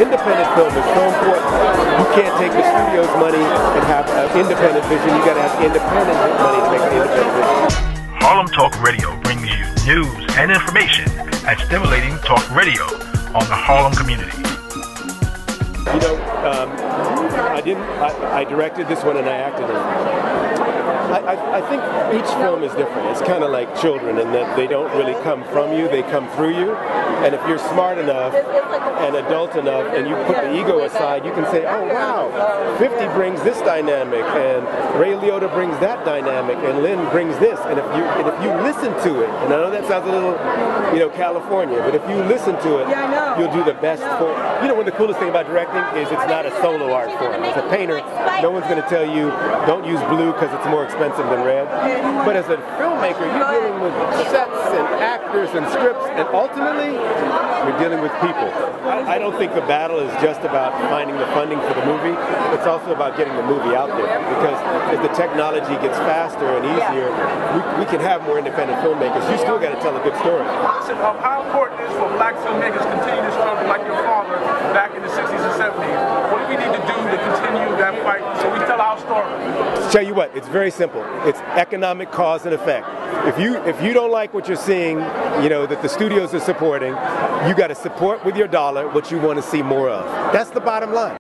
independent film is so important. You can't take the studio's money and have an independent vision. You got to have independent money to make an independent vision. Harlem Talk Radio brings you news and information and stimulating talk radio on the Harlem community. You know, I directed this one and I acted in it. I think each film is different. It's kind of like children in that they don't really come from you, they come through you. And if you're smart enough and adult enough and you put the ego aside, you can say, oh wow, 50 brings this dynamic and Ray Liotta brings that dynamic and Lynn brings this. And if you listen to it, and I know that sounds a little, California, but if you listen to it, you'll do the best form. You know, one of the coolest thing about directing is it's not a solo art form. It's a painter. No one's going to tell you, don't use blue because it's more expensive than red. But as a filmmaker, you're dealing with sets and actors and scripts, and ultimately, you're dealing with people. I don't think the battle is just about finding the funding for the movie. It's also about getting the movie out there. Because as the technology gets faster and easier, we can have more independent filmmakers. You still got to tell a good story. Listen, how important it is for black filmmakers to continue to struggle like your father back in the 60s and 70s? What do we need to do to continue that fight so we tell our story? Tell you what, it's very simple. It's economic cause and effect. If you don't like what you're seeing, that the studios are supporting, you got to support with your dollar what you want to see more of. That's the bottom line.